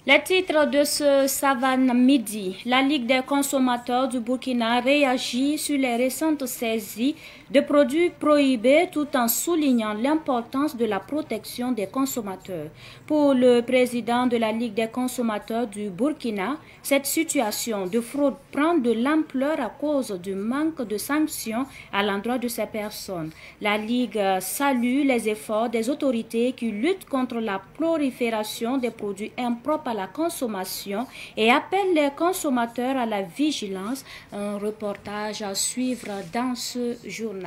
Les titres de ce Savane Midi. La Ligue des consommateurs du Burkina réagit sur les récentes saisies de produits prohibés tout en soulignant l'importance de la protection des consommateurs. Pour le président de la Ligue des consommateurs du Burkina, cette situation de fraude prend de l'ampleur à cause du manque de sanctions à l'endroit de ces personnes. La Ligue salue les efforts des autorités qui luttent contre la prolifération des produits impropres à la consommation et appelle les consommateurs à la vigilance. Un reportage à suivre dans ce journal.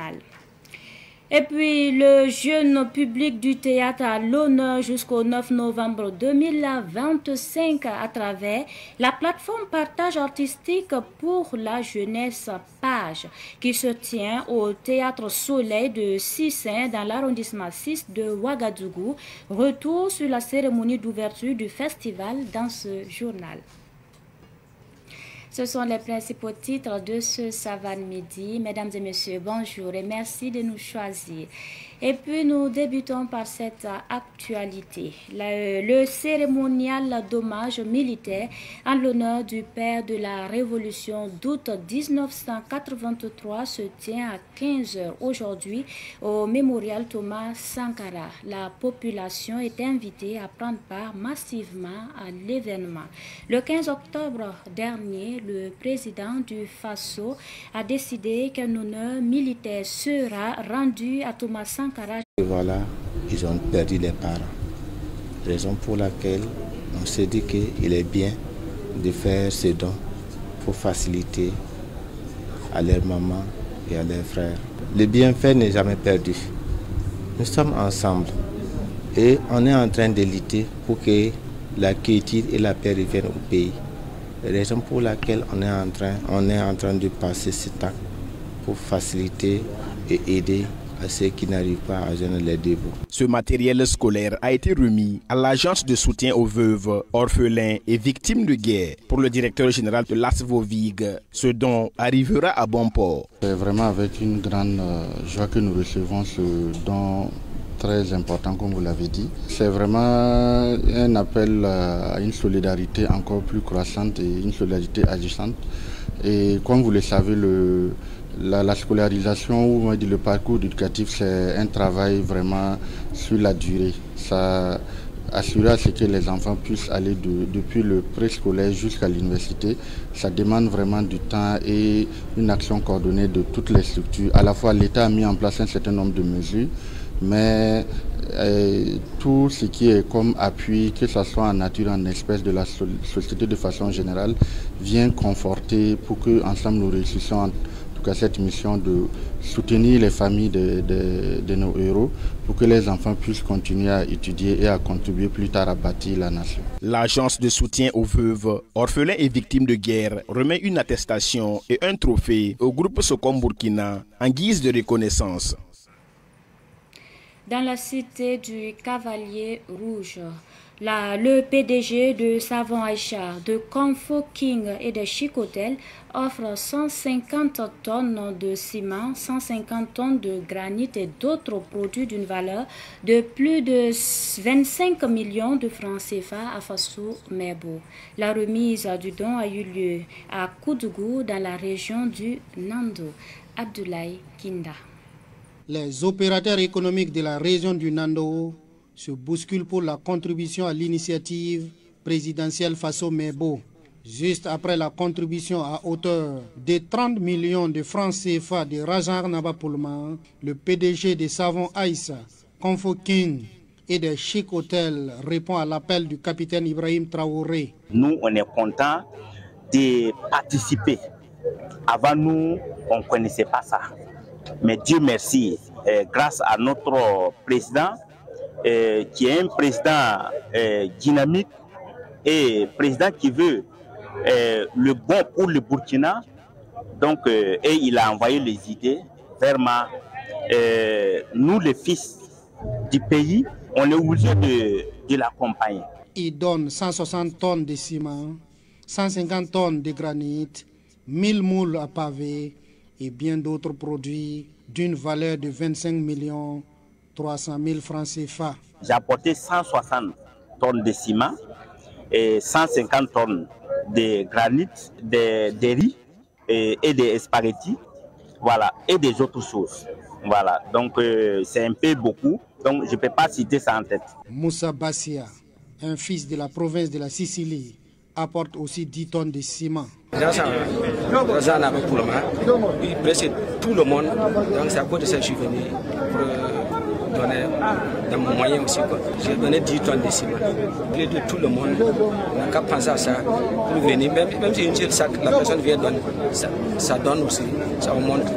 Et puis, le jeune public du théâtre à l'honneur jusqu'au 9 novembre 2025 à travers la plateforme Partage artistique pour la jeunesse Page qui se tient au Théâtre Soleil de Sissin dans l'arrondissement 6 de Ouagadougou. Retour sur la cérémonie d'ouverture du festival dans ce journal. Ce sont les principaux titres de ce Savane Midi. Mesdames et messieurs, bonjour et merci de nous choisir. Et puis nous débutons par cette actualité. Le cérémonial d'hommage militaire en l'honneur du père de la Révolution d'août 1983 se tient à 15h aujourd'hui au mémorial Thomas Sankara. La population est invitée à prendre part massivement à l'événement. Le 15 octobre dernier, le président du FASO a décidé qu'un honneur militaire sera rendu à Thomas Sankara. Et voilà, ils ont perdu les parents. Raison pour laquelle on s'est dit qu'il est bien de faire ce don pour faciliter à leur maman et à leurs frères. Le bienfait n'est jamais perdu. Nous sommes ensemble et on est en train de lutter pour que la quiétude et la paix reviennent au pays. Raison pour laquelle on est en train de passer ce temps pour faciliter et aider à ceux qui n'arrivent pas à joindre les deux bouts. Ce matériel scolaire a été remis à l'agence de soutien aux veuves, orphelins et victimes de guerre. Pour le directeur général de l'ASVOVIG, ce don arrivera à bon port. C'est vraiment avec une grande joie que nous recevons ce don très important, comme vous l'avez dit. C'est vraiment un appel à une solidarité encore plus croissante et une solidarité agissante. Et comme vous le savez, la scolarisation ou le parcours éducatif, c'est un travail vraiment sur la durée. Ça assurer à ce que les enfants puissent aller depuis le préscolaire jusqu'à l'université. Ça demande vraiment du temps et une action coordonnée de toutes les structures. À la fois, l'État a mis en place un certain nombre de mesures, mais tout ce qui est comme appui, que ce soit en nature, en espèces de la société de façon générale, vient conforter pour que ensemble nous réussissions en tout cas cette mission de soutenir les familles de nos héros pour que les enfants puissent continuer à étudier et à contribuer plus tard à bâtir la nation. L'agence de soutien aux veuves, orphelins et victimes de guerre remet une attestation et un trophée au groupe Socom Burkina en guise de reconnaissance. Dans la cité du Cavalier Rouge, le PDG de Savon Aïcha, de Confo King et de Chicotel offre 150 tonnes de ciment, 150 tonnes de granit et d'autres produits d'une valeur de plus de 25 millions de francs CFA à Fassou Mebo. La remise du don a eu lieu à Koudougou dans la région du Nando. Abdoulaye Kinda. Les opérateurs économiques de la région du Nando se bousculent pour la contribution à l'initiative présidentielle Faso Mebo. Juste après la contribution à hauteur de 30 millions de francs CFA de Rajar Nabapoulman, le PDG des Savons Aïssa, Confo King et des Chic Hôtels répond à l'appel du capitaine Ibrahim Traoré. Nous, on est contents de participer. Avant nous, on ne connaissait pas ça. Mais Dieu merci, grâce à notre président, qui est un président dynamique et président qui veut le bon pour le Burkina. Donc, et il a envoyé les idées vers moi. Nous, les fils du pays, on est obligé de l'accompagner. Il donne 160 tonnes de ciment, 150 tonnes de granit, 1000 moules à pavé et bien d'autres produits d'une valeur de 25 300 000 francs CFA. J'ai apporté 160 tonnes de ciment, 150 tonnes de granit, de riz et des spaghettis, voilà, et des autres choses. Voilà, donc c'est un peu beaucoup, donc je ne peux pas citer ça en tête. Moussa Bassia, un fils de la province de la Sicile, apporte aussi 10 tonnes de ciment. Presque tout le monde, donc c'est à cause de ça que je suis venu pour donner dans mon moyen aussi. J'ai donné 10 tonnes de ciment. Plus de tout le monde n'a qu'à penser à ça pour venir. Même si une seule sac, la personne vient donner, ça donne aussi, ça remonte.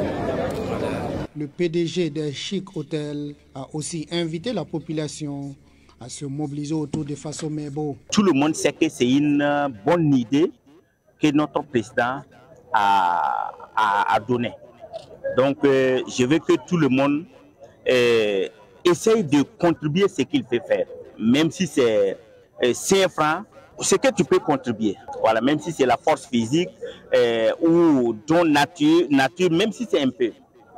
Le PDG d'un chic hôtel a aussi invité la population à se mobiliser autour de Fasso Mebo. Tout le monde sait que c'est une bonne idée que notre président a donnée. Donc, je veux que tout le monde essaye de contribuer à ce qu'il fait faire. Même si c'est 5 francs, ce que tu peux contribuer. Voilà, même si c'est la force physique ou ton nature, même si c'est un peu.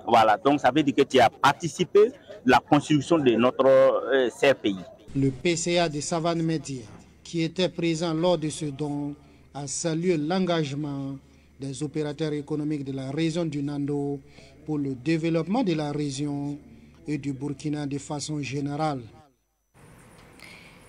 Voilà, donc ça veut dire que tu as participé à la construction de notre cher pays. Le PCA de Savane Média, qui était présent lors de ce don, a salué l'engagement des opérateurs économiques de la région du Nando pour le développement de la région et du Burkina de façon générale.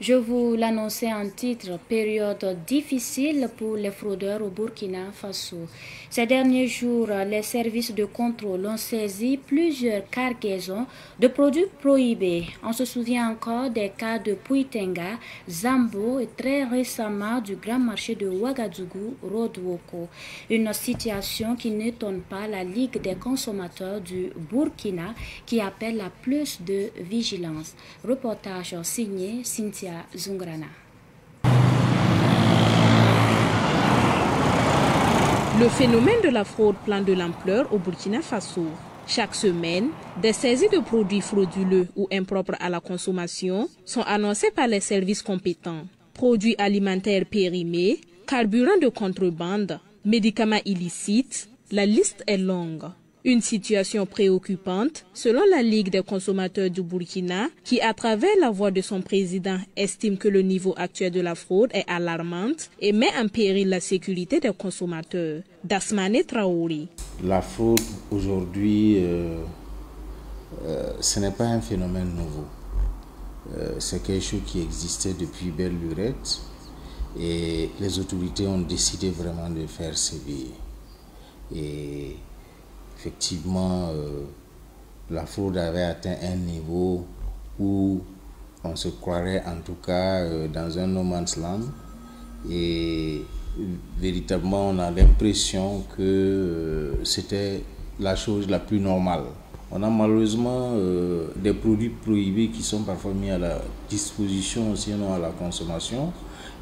Je vous l'annonçais en titre, période difficile pour les fraudeurs au Burkina Faso. Ces derniers jours, les services de contrôle ont saisi plusieurs cargaisons de produits prohibés. On se souvient encore des cas de Puitenga, Zambo et très récemment du grand marché de Ouagadougou, Rodwoko. Une situation qui n'étonne pas la Ligue des consommateurs du Burkina qui appelle à plus de vigilance. Reportage signé Cynthia Zungrana. Le phénomène de la fraude prend de l'ampleur au Burkina Faso. Chaque semaine, des saisies de produits frauduleux ou impropres à la consommation sont annoncées par les services compétents. Produits alimentaires périmés, carburants de contrebande, médicaments illicites, la liste est longue. Une situation préoccupante selon la Ligue des consommateurs du Burkina qui, à travers la voix de son président, estime que le niveau actuel de la fraude est alarmante et met en péril la sécurité des consommateurs. Dasmane Traoré. La fraude aujourd'hui, ce n'est pas un phénomène nouveau. C'est quelque chose qui existait depuis belle lurette et les autorités ont décidé vraiment de faire sévir. Et effectivement, la fraude avait atteint un niveau où on se croirait en tout cas dans un no man's land et véritablement on a l'impression que c'était la chose la plus normale. On a malheureusement des produits prohibés qui sont parfois mis à la disposition, sinon à la consommation,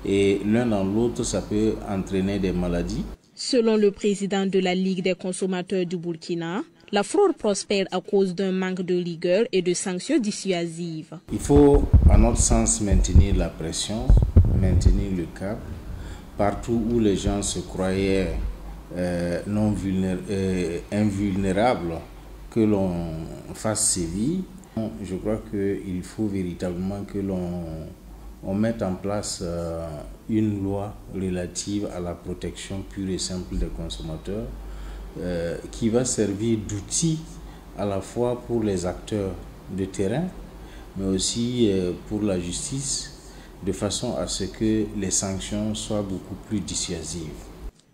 et l'un dans l'autre ça peut entraîner des maladies. Selon le président de la Ligue des consommateurs du Burkina, la fraude prospère à cause d'un manque de rigueur et de sanctions dissuasives. Il faut, à notre sens, maintenir la pression, maintenir le cap. Partout où les gens se croyaient invulnérables, que l'on fasse sévir. Je crois qu'il faut véritablement que l'on mette en place une loi relative à la protection pure et simple des consommateurs qui va servir d'outil à la fois pour les acteurs de terrain mais aussi pour la justice de façon à ce que les sanctions soient beaucoup plus dissuasives.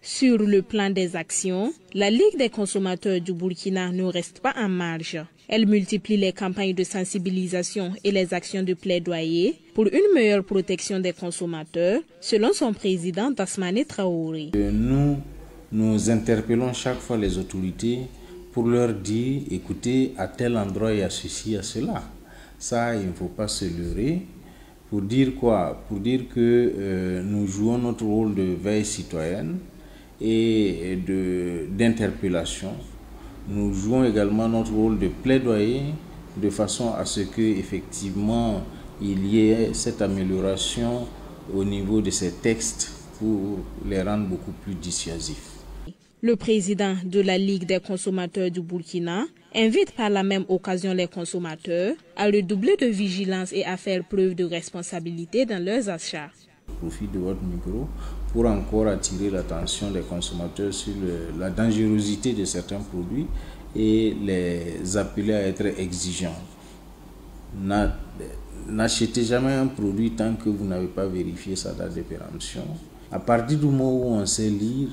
Sur le plan des actions, la Ligue des consommateurs du Burkina ne reste pas en marge. Elle multiplie les campagnes de sensibilisation et les actions de plaidoyer pour une meilleure protection des consommateurs, selon son président Dasmane Traoré. Nous interpellons chaque fois les autorités pour leur dire, écoutez, à tel endroit il y a ceci, à cela. Ça, il ne faut pas se leurrer. Pour dire quoi? Pour dire que nous jouons notre rôle de veille citoyenne et d'interpellation. Nous jouons également notre rôle de plaidoyer de façon à ce que effectivement il y ait cette amélioration au niveau de ces textes pour les rendre beaucoup plus dissuasifs. Le président de la Ligue des consommateurs du Burkina invite par la même occasion les consommateurs à redoubler de vigilance et à faire preuve de responsabilité dans leurs achats. profite de votre micro pour encore attirer l'attention des consommateurs sur la dangerosité de certains produits et les appeler à être exigeants. N'achetez jamais un produit tant que vous n'avez pas vérifié sa date de péremption. À partir du moment où on sait lire,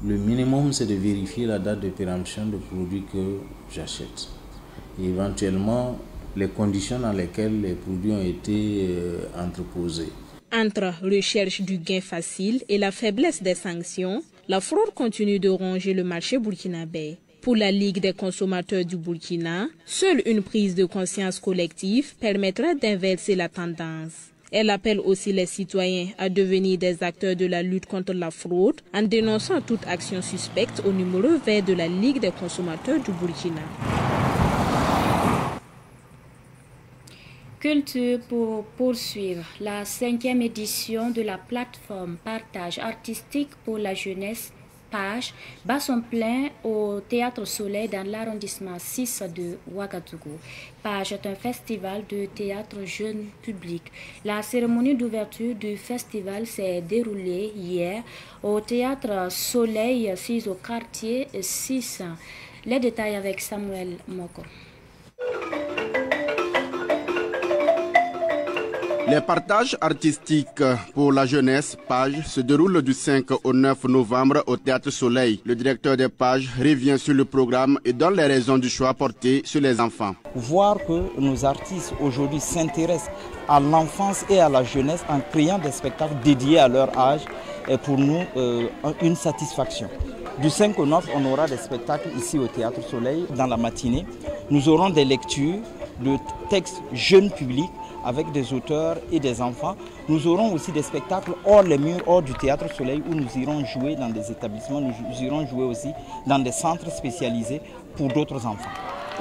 le minimum c'est de vérifier la date de péremption du produit que j'achète. Et éventuellement, les conditions dans lesquelles les produits ont été entreposés. Entre recherche du gain facile et la faiblesse des sanctions, la fraude continue de ronger le marché burkinabé. Pour la Ligue des consommateurs du Burkina, seule une prise de conscience collective permettra d'inverser la tendance. Elle appelle aussi les citoyens à devenir des acteurs de la lutte contre la fraude en dénonçant toute action suspecte au numéro vert de la Ligue des consommateurs du Burkina. Culture pour poursuivre. La 5e édition de la plateforme Partage artistique pour la jeunesse Page bat son plein au Théâtre Soleil dans l'arrondissement 6 de Ouagadougou. Page est un festival de théâtre jeune public. La cérémonie d'ouverture du festival s'est déroulée hier au Théâtre Soleil 6 au quartier 6. Les détails avec Samuel Moko. Les partages artistiques pour la jeunesse Page se déroulent du 5 au 9 novembre au Théâtre Soleil. Le directeur des Pages revient sur le programme et donne les raisons du choix porté sur les enfants. Voir que nos artistes aujourd'hui s'intéressent à l'enfance et à la jeunesse en créant des spectacles dédiés à leur âge est pour nous une satisfaction. Du 5 au 9, on aura des spectacles ici au Théâtre Soleil dans la matinée. Nous aurons des lectures de textes jeunes publics avec des auteurs et des enfants. Nous aurons aussi des spectacles hors les murs, hors du Théâtre Soleil, où nous irons jouer dans des établissements, nous irons jouer aussi dans des centres spécialisés pour d'autres enfants.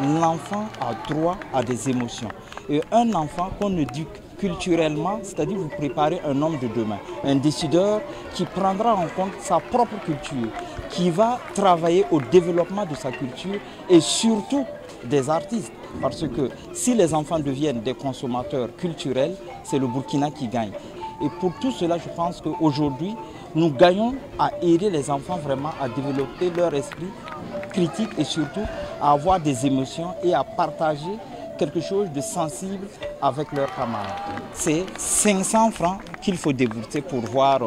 L'enfant a droit à des émotions. Et un enfant qu'on éduque culturellement, c'est-à-dire vous préparez un homme de demain, un décideur qui prendra en compte sa propre culture, qui va travailler au développement de sa culture et surtout des artistes. Parce que si les enfants deviennent des consommateurs culturels, c'est le Burkina qui gagne. Et pour tout cela, je pense qu'aujourd'hui, nous gagnons à aider les enfants vraiment à développer leur esprit critique et surtout à avoir des émotions et à partager quelque chose de sensible avec leurs camarades. C'est 500 francs qu'il faut débourser pour voir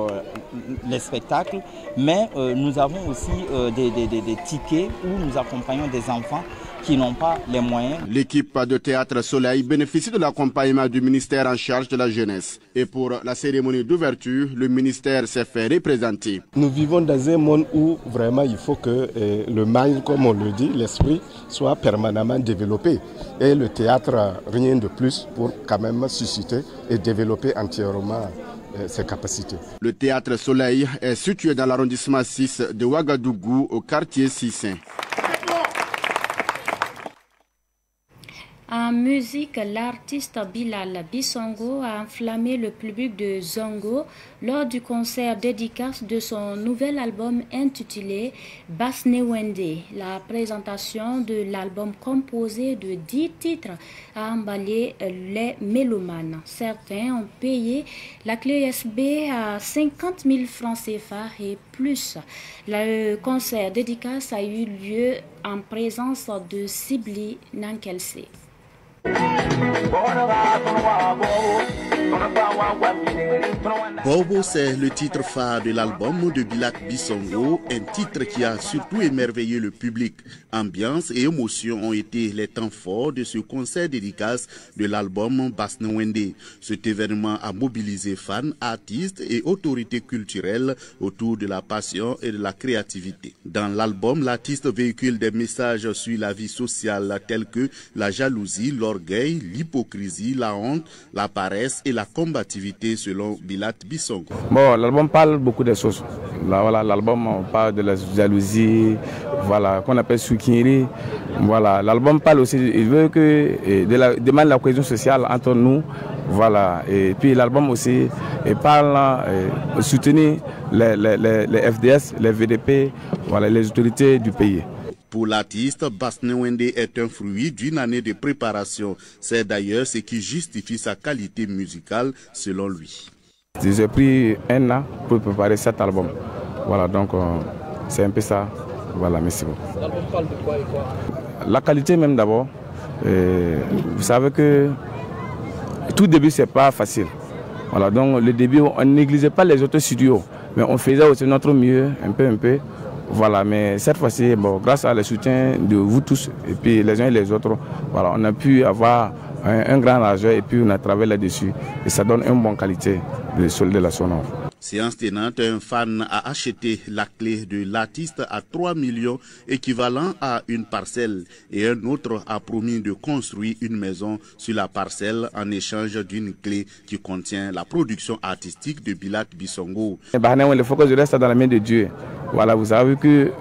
les spectacles, mais nous avons aussi des tickets où nous accompagnons des enfants qui n'ont pas les moyens. L'équipe de Théâtre Soleil bénéficie de l'accompagnement du ministère en charge de la jeunesse. Et pour la cérémonie d'ouverture, le ministère s'est fait représenter. Nous vivons dans un monde où vraiment il faut que le mind, comme on le dit, l'esprit, soit permanemment développé. Et le théâtre, rien de plus pour quand même susciter et développer entièrement ses capacités. Le Théâtre Soleil est situé dans l'arrondissement 6 de Ouagadougou, au quartier 6. En musique, l'artiste Bilal Bissongo a enflammé le public de Zongo lors du concert dédicace de son nouvel album intitulé Basnewende. La présentation de l'album composé de 10 titres a emballé les mélomanes. Certains ont payé la clé USB à 50 000 francs CFA et plus. Le concert dédicace a eu lieu en présence de Sibli Nankelse. Bobo, c'est le titre phare de l'album de Bilal Bissongo, un titre qui a surtout émerveillé le public. Ambiance et émotion ont été les temps forts de ce concert dédicace de l'album Basnewende. Cet événement a mobilisé fans, artistes et autorités culturelles autour de la passion et de la créativité. Dans l'album, l'artiste véhicule des messages sur la vie sociale tels que la jalousie, l'orgueil, l'hypocrisie, la honte, la paresse et la combativité selon Bilal Bissongo. Bon, l'album parle beaucoup de choses. Voilà, l'album parle de la jalousie, voilà, qu'on appelle Soukiri. Voilà, l'album parle aussi, il veut que demande la cohésion sociale entre nous. Voilà, et puis l'album aussi parle de soutenir les FDS, les VDP, voilà, les autorités du pays. Pour l'artiste, Basnewende est un fruit d'une année de préparation. C'est d'ailleurs ce qui justifie sa qualité musicale selon lui. J'ai pris 1 an pour préparer cet album. Voilà, donc c'est un peu ça. Voilà, merci beaucoup. L'album parle de quoi et quoi? La qualité même d'abord. Vous savez que tout début, c'est pas facile. Voilà, donc le début, on ne négligeait pas les autres studios, mais on faisait aussi notre mieux, un peu. Voilà, mais cette fois-ci, bon, grâce à le soutien de vous tous, et puis les uns et les autres, voilà, on a pu avoir un grand largeur et puis on a travaillé là-dessus. Et ça donne une bonne qualité de la sonore. Séance tenante, un fan a acheté la clé de l'artiste à 3 millions, équivalent à une parcelle, et un autre a promis de construire une maison sur la parcelle en échange d'une clé qui contient la production artistique de Bilat Bissongo. Il faut que je reste dans la main de Dieu. Voilà, vous avez vu que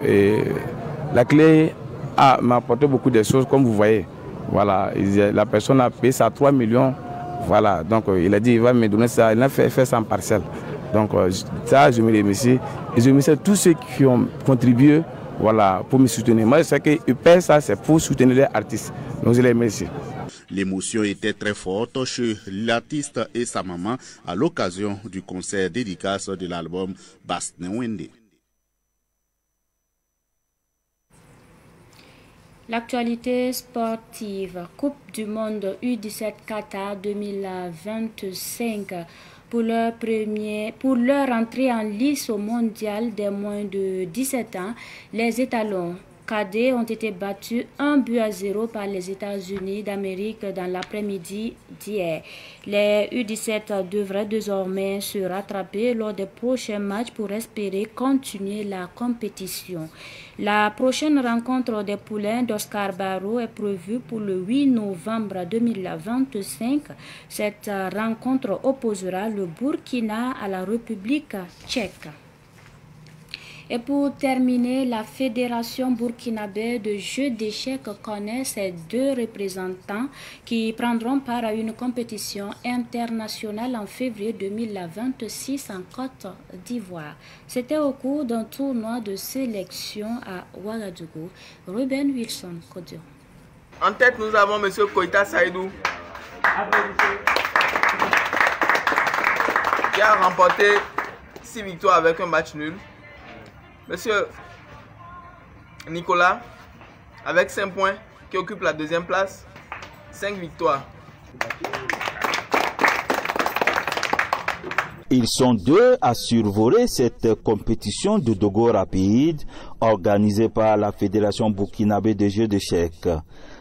la clé m'a apporté beaucoup de choses, comme vous voyez. Voilà, la personne a payé ça à 3 millions. Voilà, donc il a dit il va me donner ça, il a fait ça en parcelle. Donc ça, je me remercie. Et je remercie tous ceux qui ont contribué, voilà, pour me soutenir. Moi, je sais qu'ils paient ça, c'est pour soutenir les artistes. Donc je les remercie. L'émotion était très forte chez l'artiste et sa maman à l'occasion du concert dédicace de l'album Basnewende. L'actualité sportive, Coupe du Monde U17 Qatar 2025. Pour leur entrée en lice au mondial des moins de 17 ans, les étalons cadets ont été battus 1-0 par les États-Unis d'Amérique dans l'après-midi d'hier. Les U17 devraient désormais se rattraper lors des prochains matchs pour espérer continuer la compétition. La prochaine rencontre des poulains d'Oscar Barrow est prévue pour le 8 novembre 2025. Cette rencontre opposera le Burkina à la République tchèque. Et pour terminer, la Fédération burkinabé de jeux d'échecs connaît ses 2 représentants qui prendront part à une compétition internationale en février 2026 en Côte d'Ivoire. C'était au cours d'un tournoi de sélection à Ouagadougou. Ruben Wilson, Kodio. En tête, nous avons M. Koïta Saïdou, qui a remporté 6 victoires avec un match nul. Monsieur Nicolas, avec 5 points, qui occupe la 2e place, 5 victoires. Ils sont 2 à survoler cette compétition de dogo rapide organisée par la Fédération burkinabé de jeux d'échecs.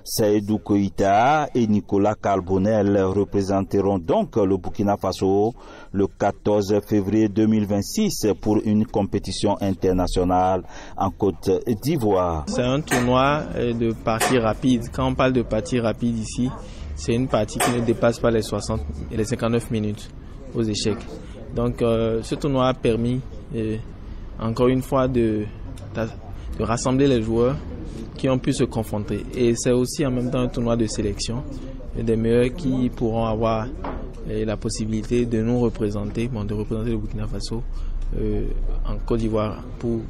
Seydou Koïta et Nicolas Carbonel représenteront donc le Burkina Faso le 14 février 2026 pour une compétition internationale en Côte d'Ivoire. C'est un tournoi de partie rapide. Quand on parle de partie rapide ici, c'est une partie qui ne dépasse pas les 59 minutes aux échecs. Donc ce tournoi a permis encore une fois de rassembler les joueurs qui ont pu se confronter. Et c'est aussi en même temps un tournoi de sélection des meilleurs qui pourront avoir la possibilité de nous représenter, de représenter le Burkina Faso en Côte d'Ivoire pour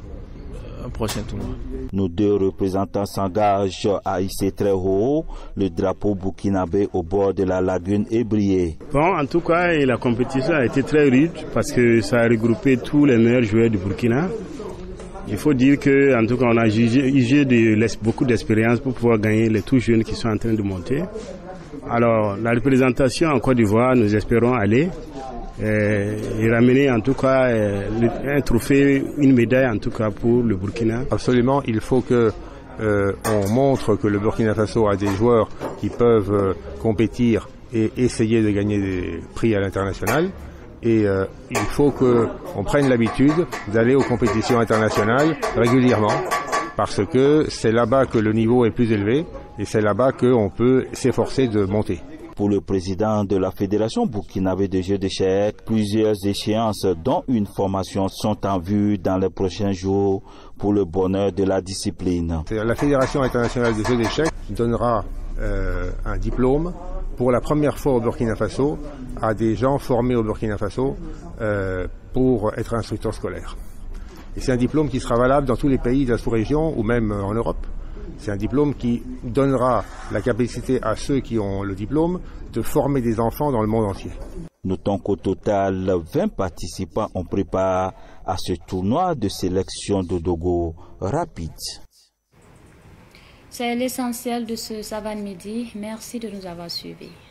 un prochain tournoi. Nos 2 représentants s'engagent à hisser très haut le drapeau burkinabé au bord de la lagune ébriée. Bon, en tout cas, la compétition a été très rude parce que ça a regroupé tous les meilleurs joueurs du Burkina. Il faut dire que, en tout cas, on a jugé beaucoup d'expérience pour pouvoir gagner les tout jeunes qui sont en train de monter. Alors, la représentation en Côte d'Ivoire, nous espérons aller et ramener en tout cas un trophée, une médaille en tout cas pour le Burkina. Absolument, il faut que on montre que le Burkina Faso a des joueurs qui peuvent compétir et essayer de gagner des prix à l'international. Et il faut qu'on prenne l'habitude d'aller aux compétitions internationales régulièrement parce que c'est là-bas que le niveau est plus élevé et c'est là-bas qu'on peut s'efforcer de monter. Pour le président de la Fédération burkinabé de jeux d'échecs, plusieurs échéances dont une formation sont en vue dans les prochains jours pour le bonheur de la discipline. La Fédération internationale de jeux d'échecs donnera un diplôme pour la première fois au Burkina Faso à des gens formés au Burkina Faso pour être instructeurs scolaires. Et c'est un diplôme qui sera valable dans tous les pays de la sous-région ou même en Europe. C'est un diplôme qui donnera la capacité à ceux qui ont le diplôme de former des enfants dans le monde entier. Notons qu'au total, 20 participants ont pris part à ce tournoi de sélection de Dogo rapide. C'est l'essentiel de ce Savane Midi. Merci de nous avoir suivis.